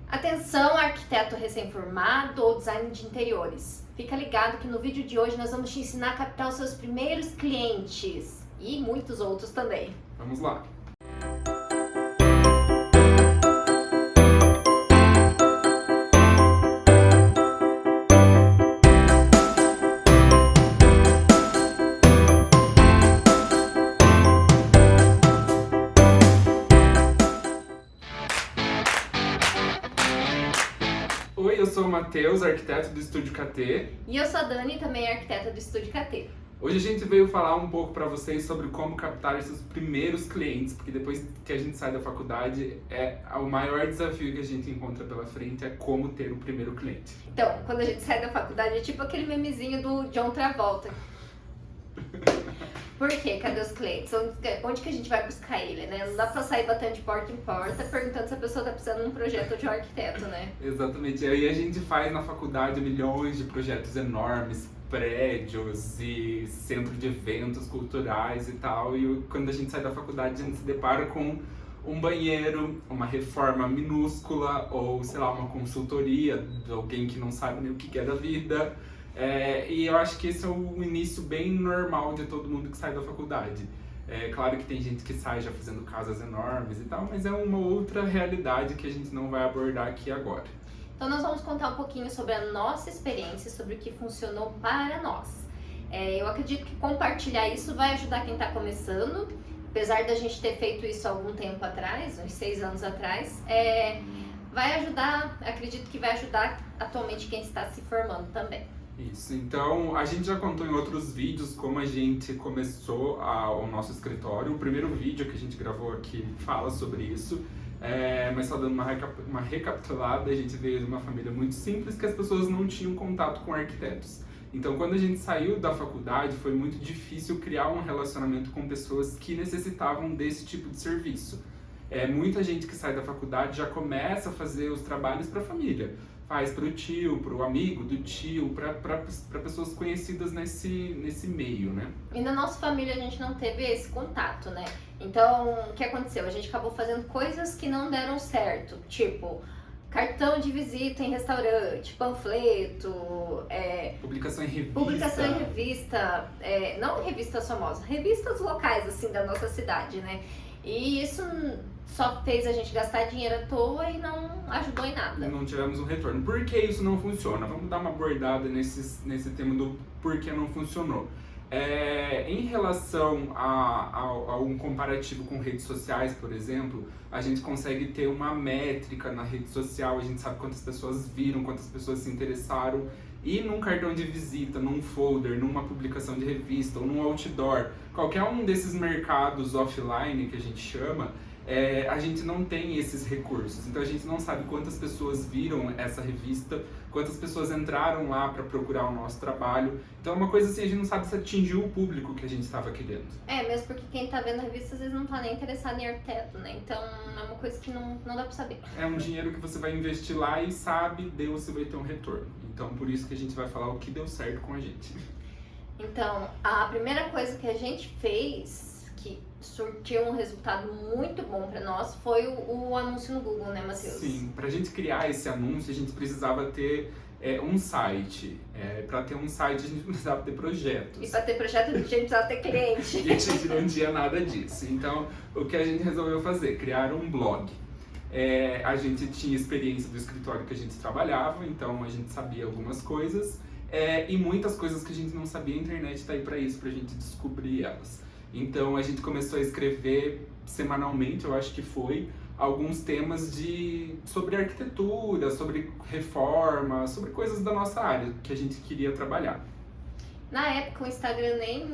Atenção, arquiteto recém-formado ou design de interiores. Fica ligado que no vídeo de hoje nós vamos te ensinar a captar os seus primeiros clientes e muitos outros também. Vamos lá! Oi, eu sou o Matheus, arquiteto do Estúdio KT. E eu sou a Dani, também arquiteta do Estúdio KT. Hoje a gente veio falar um pouco para vocês sobre como captar esses primeiros clientes, porque depois que a gente sai da faculdade, o maior desafio que a gente encontra pela frente é como ter o primeiro cliente. Então, quando a gente sai da faculdade, é tipo aquele memezinho do John Travolta. Por quê? Cadê os clientes? Onde que a gente vai buscar ele, né? Não dá pra sair batendo de porta em porta perguntando se a pessoa tá precisando de um projeto de um arquiteto, né? Exatamente. E aí a gente faz na faculdade milhões de projetos enormes, prédios e centro de eventos culturais e tal. E quando a gente sai da faculdade, a gente se depara com um banheiro, uma reforma minúscula ou, sei lá, uma consultoria de alguém que não sabe nem o que é da vida. E eu acho que esse é o início bem normal de todo mundo que sai da faculdade. É claro que tem gente que sai já fazendo casas enormes e tal, mas é uma outra realidade que a gente não vai abordar aqui agora. Então nós vamos contar um pouquinho sobre a nossa experiência, sobre o que funcionou para nós. Eu acredito que compartilhar isso vai ajudar quem está começando, apesar da gente ter feito isso há algum tempo atrás, uns 6 anos atrás, vai ajudar, acredito que vai ajudar atualmente quem está se formando também. Isso, então a gente já contou em outros vídeos como a gente começou o nosso escritório. O primeiro vídeo que a gente gravou aqui fala sobre isso, mas só dando uma recapitulada, a gente veio de uma família muito simples que as pessoas não tinham contato com arquitetos. Então quando a gente saiu da faculdade foi muito difícil criar um relacionamento com pessoas que necessitavam desse tipo de serviço. Muita gente que sai da faculdade já começa a fazer os trabalhos para a família. Faz para o tio, para o amigo do tio, para pessoas conhecidas nesse meio, né? E na nossa família a gente não teve esse contato, né? Então, o que aconteceu? A gente acabou fazendo coisas que não deram certo, tipo cartão de visita em restaurante, panfleto, publicação em revista. Publicação em revista, não revistas famosas, revistas locais, assim, da nossa cidade, né? E isso só fez a gente gastar dinheiro à toa e não ajudou em nada. Não tivemos um retorno. Por que isso não funciona? Vamos dar uma abordada nesse tema do porquê não funcionou. Em relação a um comparativo com redes sociais, por exemplo, a gente consegue ter uma métrica na rede social, a gente sabe quantas pessoas viram, quantas pessoas se interessaram. E num cartão de visita, num folder, numa publicação de revista ou num outdoor, qualquer um desses mercados offline que a gente chama, a gente não tem esses recursos. Então a gente não sabe quantas pessoas viram essa revista, quantas pessoas entraram lá para procurar o nosso trabalho. Então é uma coisa assim, a gente não sabe se atingiu o público que a gente estava querendo. Mesmo porque quem tá vendo a revista às vezes não tá nem interessado em arquiteto, né? Então é uma coisa que não dá pra saber. É um dinheiro que você vai investir lá e sabe, Deus, você vai ter um retorno. Então por isso que a gente vai falar o que deu certo com a gente. Então, a primeira coisa que a gente fez, que surtiu um resultado muito bom para nós, foi o anúncio no Google, né, Matheus? Sim, pra gente criar esse anúncio, a gente precisava ter um site. Para ter um site, a gente precisava ter projetos. E para ter projeto, a gente precisava ter cliente. E a gente não tinha nada disso. Então, o que a gente resolveu fazer? Criar um blog. A gente tinha experiência do escritório que a gente trabalhava, então a gente sabia algumas coisas. E muitas coisas que a gente não sabia, a internet tá aí para isso, pra gente descobrir elas. Então a gente começou a escrever semanalmente, eu acho que foi, alguns temas sobre arquitetura, sobre reforma, sobre coisas da nossa área que a gente queria trabalhar. Na época o Instagram nem...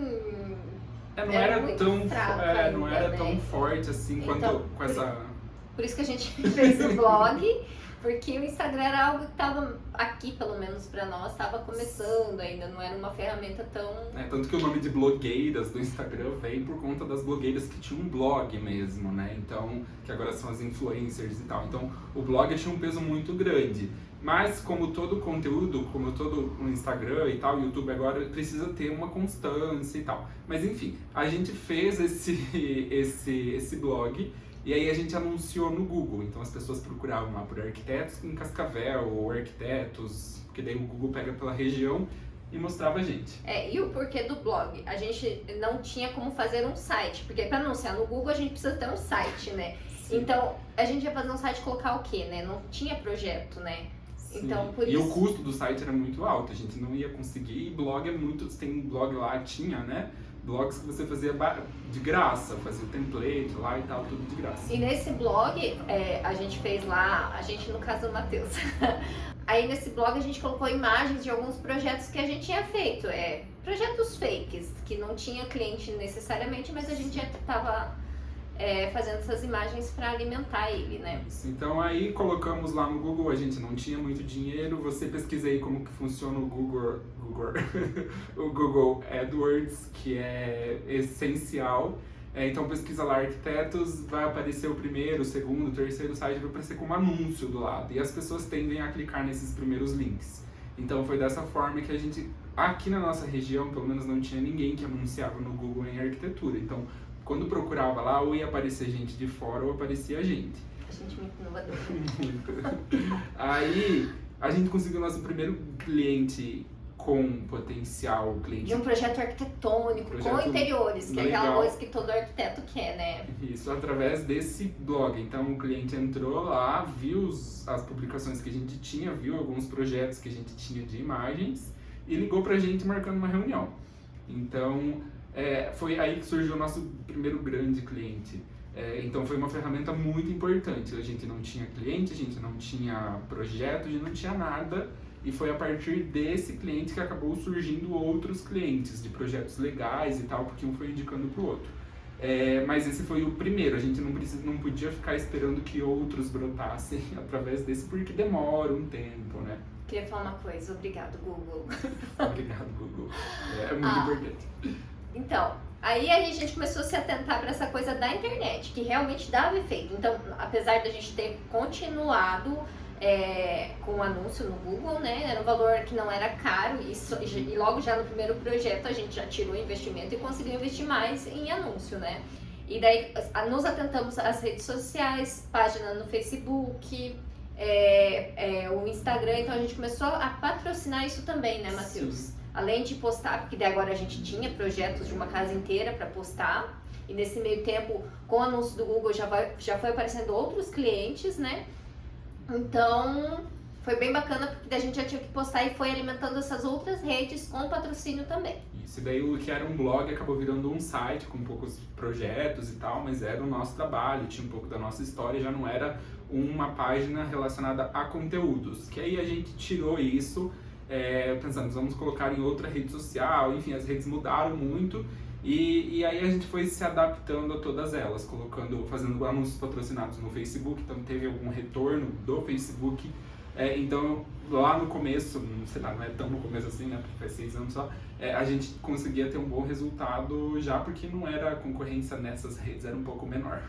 não era tão, fraco não ainda, era né? tão forte assim quanto com essa... Por isso que a gente fez o blog, porque o Instagram era algo que estava aqui, pelo menos para nós, estava começando ainda, não era uma ferramenta tão... tanto que o nome de blogueiras do Instagram vem por conta das blogueiras que tinham um blog mesmo, né? Então, que agora são as influencers e tal. Então, o blog tinha um peso muito grande. Mas, como todo conteúdo, como todo o Instagram e tal, o YouTube agora precisa ter uma constância e tal. Mas, enfim, a gente fez esse blog E aí a gente anunciou no Google, então as pessoas procuravam lá por arquitetos em Cascavel ou arquitetos, porque daí o Google pega pela região e mostrava a gente. E o porquê do blog? A gente não tinha como fazer um site, porque para anunciar no Google a gente precisa ter um site, né? Sim. Então a gente ia fazer um site e colocar o quê, né? Não tinha projeto, né? Sim. Então, por e isso... o custo do site era muito alto, a gente não ia conseguir, e blog é muito, tem um blog lá, tinha, né? Blogs que você fazia de graça, fazia o template lá e tal, tudo de graça. E nesse blog, a gente fez lá, a gente no caso do Matheus, aí nesse blog a gente colocou imagens de alguns projetos que a gente tinha feito, projetos fakes, que não tinha cliente necessariamente, mas a gente já estava fazendo essas imagens para alimentar ele, né? Então aí colocamos lá no Google, a gente não tinha muito dinheiro, você pesquisa aí como que funciona o Google o Google AdWords, que é essencial. Então pesquisa lá arquitetos, vai aparecer o primeiro, o segundo, o terceiro site, vai aparecer como anúncio do lado. E as pessoas tendem a clicar nesses primeiros links. Então foi dessa forma que a gente, aqui na nossa região, pelo menos não tinha ninguém que anunciava no Google em arquitetura. Então quando procurava lá, ou ia aparecer gente de fora ou aparecia a gente. A gente é muito inovador. Muito. Aí a gente conseguiu o nosso primeiro cliente com potencial cliente. De um projeto arquitetônico, com interiores, que é aquela coisa que todo arquiteto quer, né? Isso, através desse blog. Então o cliente entrou lá, viu as publicações que a gente tinha, viu alguns projetos que a gente tinha de imagens e ligou pra gente marcando uma reunião. Então foi aí que surgiu o nosso primeiro grande cliente. Então foi uma ferramenta muito importante. A gente não tinha cliente, a gente não tinha projeto, a gente não tinha nada. E foi a partir desse cliente que acabou surgindo outros clientes de projetos legais e tal, porque um foi indicando pro outro. Mas esse foi o primeiro, a gente não podia ficar esperando que outros brotassem através desse, porque demora um tempo, né? Queria falar uma coisa, obrigado Google. Obrigado Google, é muito importante. Então, aí a gente começou a se atentar para essa coisa da internet, que realmente dava efeito. Então, apesar da gente ter continuado com o anúncio no Google, né? Era um valor que não era caro e logo já no primeiro projeto a gente já tirou o investimento e conseguiu investir mais em anúncio, né? E daí nos atentamos às redes sociais, página no Facebook, o Instagram, então a gente começou a patrocinar isso também, né, Matheus? Sim. Além de postar, porque daí agora a gente tinha projetos de uma casa inteira para postar, e nesse meio tempo, com o anúncio do Google, já foi aparecendo outros clientes, né? Então, foi bem bacana, porque daí a gente já tinha que postar e foi alimentando essas outras redes com patrocínio também. Isso, e daí o que era um blog acabou virando um site com poucos projetos e tal, mas era o nosso trabalho, tinha um pouco da nossa história, já não era uma página relacionada a conteúdos. Que aí a gente tirou isso, pensamos, vamos colocar em outra rede social, enfim, as redes mudaram muito. E aí a gente foi se adaptando a todas elas, fazendo anúncios patrocinados no Facebook, então teve algum retorno do Facebook. Então lá no começo, sei lá, não é tão no começo assim, né, porque faz 6 anos só, a gente conseguia ter um bom resultado já porque não era a concorrência nessas redes, era um pouco menor.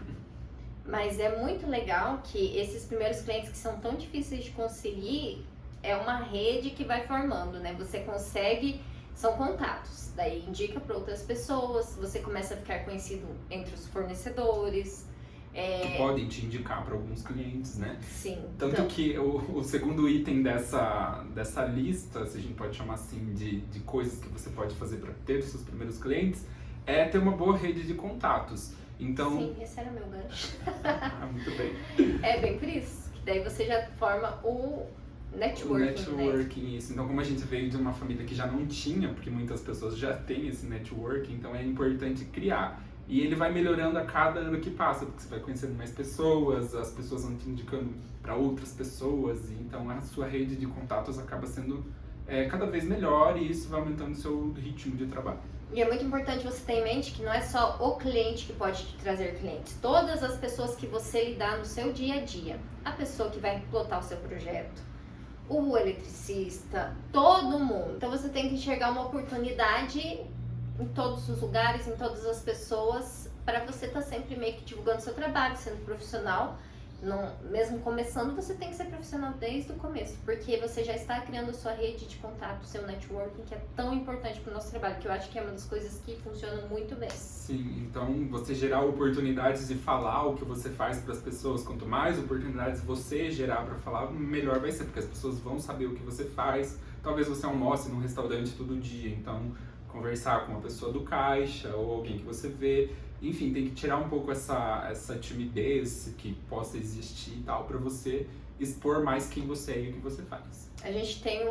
Mas é muito legal que esses primeiros clientes que são tão difíceis de conseguir, é uma rede que vai formando, né? Você consegue, são contatos, daí indica para outras pessoas, você começa a ficar conhecido entre os fornecedores. Que podem te indicar para alguns clientes, né? Sim. Tanto que o segundo item dessa lista, se a gente pode chamar assim, de coisas que você pode fazer para ter os seus primeiros clientes, é ter uma boa rede de contatos. Então... Sim, esse era meu gancho. Muito bem. É bem por isso, que daí você já forma o networking, né? Isso. Então, como a gente veio de uma família que já não tinha, porque muitas pessoas já têm esse networking, então é importante criar. E ele vai melhorando a cada ano que passa, porque você vai conhecendo mais pessoas, as pessoas vão te indicando para outras pessoas, e então a sua rede de contatos acaba sendo cada vez melhor e isso vai aumentando o seu ritmo de trabalho. E é muito importante você ter em mente que não é só o cliente que pode te trazer clientes. Todas as pessoas que você lidar no seu dia a dia. A pessoa que vai pilotar o seu projeto, o eletricista, todo mundo. Então você tem que enxergar uma oportunidade em todos os lugares, em todas as pessoas, para você estar sempre meio que divulgando seu trabalho, sendo profissional, Mesmo começando, você tem que ser profissional desde o começo, porque você já está criando a sua rede de contato, seu networking, que é tão importante para o nosso trabalho, que eu acho que é uma das coisas que funcionam muito bem. Sim, então você gerar oportunidades de falar o que você faz para as pessoas, quanto mais oportunidades você gerar para falar, melhor vai ser, porque as pessoas vão saber o que você faz. Talvez você almoce num restaurante todo dia, então conversar com uma pessoa do caixa ou alguém que você vê. Enfim, tem que tirar um pouco essa timidez que possa existir e tal, pra você expor mais quem você é e o que você faz. A gente tem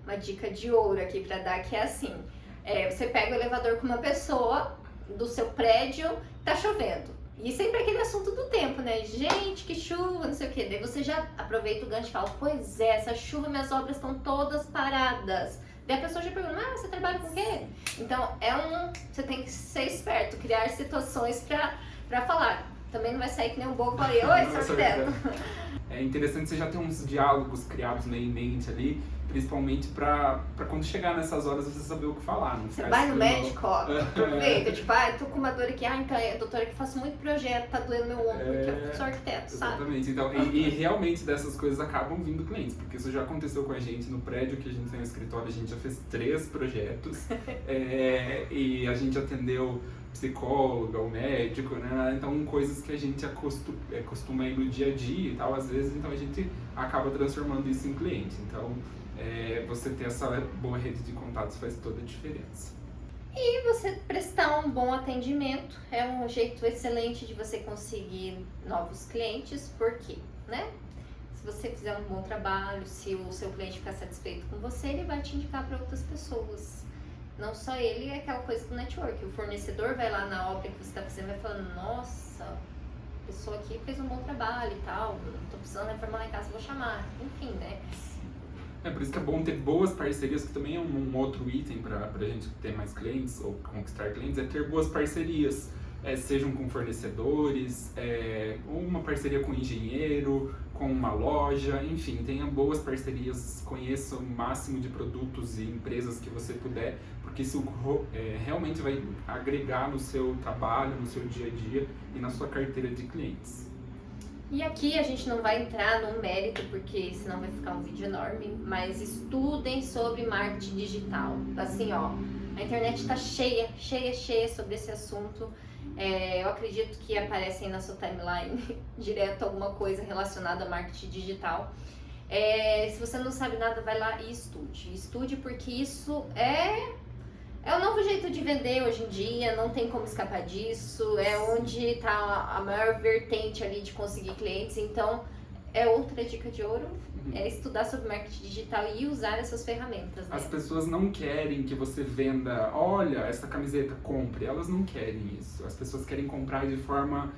uma dica de ouro aqui pra dar, que é assim, você pega o elevador com uma pessoa do seu prédio, tá chovendo. E sempre aquele assunto do tempo, né? Gente, que chuva, não sei o quê. Daí você já aproveita o gancho e fala, pois é, essa chuva, minhas obras estão todas paradas. Daí a pessoa já pergunta, você trabalha com o quê? Então, você tem que ser esperto, criar situações pra falar. Também não vai sair que nem um bobo e falei, oi, seu arquiteto. É interessante você já ter uns diálogos criados meio em mente ali, principalmente pra quando chegar nessas horas você saber o que falar. Não você vai no médico, ó, aproveita, tipo, tô com uma dor aqui, então, doutora, que faço muito projeto, tá doendo meu ombro, porque eu sou arquiteto, sabe? Exatamente, então, e realmente dessas coisas acabam vindo clientes, porque isso já aconteceu com a gente no prédio que a gente tem no escritório, a gente já fez 3 projetos, e a gente atendeu psicóloga, o médico, né? Então coisas que a gente costuma ir no dia a dia e tal, às vezes, então a gente acaba transformando isso em cliente. Então você ter essa boa rede de contatos faz toda a diferença. E você prestar um bom atendimento é um jeito excelente de você conseguir novos clientes, porque, né? Se você fizer um bom trabalho, se o seu cliente ficar satisfeito com você, ele vai te indicar para outras pessoas. Não só ele, é aquela coisa do network. O fornecedor vai lá na obra que você está fazendo e vai falando, nossa, a pessoa aqui fez um bom trabalho e tal, tô precisando reformar lá em casa, vou chamar. Enfim, né? Por isso que é bom ter boas parcerias, que também é um outro item pra gente ter mais clientes ou conquistar clientes, é ter boas parcerias. Sejam com fornecedores, ou uma parceria com engenheiro, com uma loja, enfim, tenha boas parcerias, conheça o máximo de produtos e empresas que você puder, porque isso realmente vai agregar no seu trabalho, no seu dia a dia e na sua carteira de clientes. E aqui a gente não vai entrar num mérito, porque senão vai ficar um vídeo enorme, mas estudem sobre marketing digital. Assim, ó, a internet tá cheia sobre esse assunto. Eu acredito que aparece aí na sua timeline direto alguma coisa relacionada a marketing digital. Se você não sabe nada, vai lá e estude. Estude, porque isso é o novo jeito de vender hoje em dia, não tem como escapar disso. É onde está a maior vertente ali de conseguir clientes. Então, outra dica de ouro. Estudar sobre marketing digital e usar essas ferramentas, né? As pessoas não querem que você venda, olha, essa camiseta, compre. Elas não querem isso. As pessoas querem comprar de forma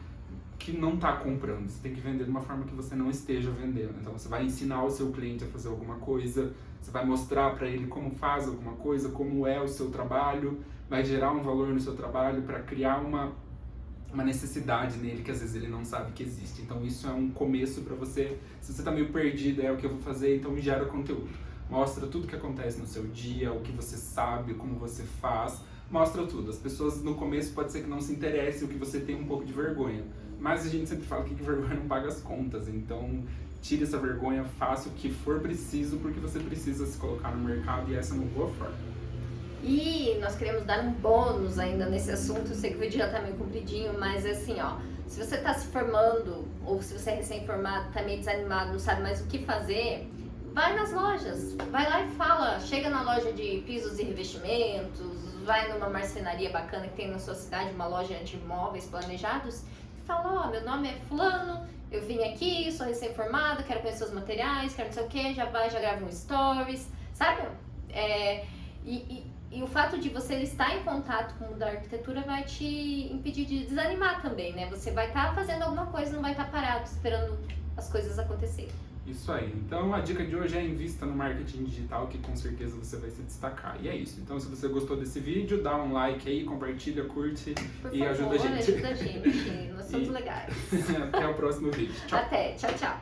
que não está comprando. Você tem que vender de uma forma que você não esteja vendendo. Então você vai ensinar o seu cliente a fazer alguma coisa, você vai mostrar para ele como faz alguma coisa, como é o seu trabalho, vai gerar um valor no seu trabalho para criar uma necessidade nele que às vezes ele não sabe que existe. Então isso é um começo para você. Se você tá meio perdido, é o que eu vou fazer, então gera conteúdo. Mostra tudo que acontece no seu dia, o que você sabe, como você faz. Mostra tudo. As pessoas no começo pode ser que não se interessem, o que você tem um pouco de vergonha. Mas a gente sempre fala que vergonha não paga as contas. Então tire essa vergonha, faça o que for preciso, porque você precisa se colocar no mercado e essa é uma boa forma. E nós queremos dar um bônus ainda nesse assunto. Eu sei que o vídeo já tá meio compridinho, mas assim, ó, se você tá se formando ou se você é recém-formado, tá meio desanimado, não sabe mais o que fazer, vai nas lojas, vai lá e fala, chega na loja de pisos e revestimentos, vai numa marcenaria bacana que tem na sua cidade, uma loja de móveis planejados, e fala, meu nome é fulano, eu vim aqui, sou recém-formado, quero conhecer os materiais, quero não sei o que, já grava um stories, sabe? E o fato de você estar em contato com o mundo da arquitetura vai te impedir de desanimar também, né? Você vai estar fazendo alguma coisa, não vai estar parado esperando as coisas acontecerem. Isso aí. Então a dica de hoje é invista no marketing digital, que com certeza você vai se destacar. E é isso. Então se você gostou desse vídeo, dá um like aí, compartilha, curte e ajuda a gente. Ajuda a gente. Nós somos legais. Até o próximo vídeo. Tchau. Até. Tchau, tchau.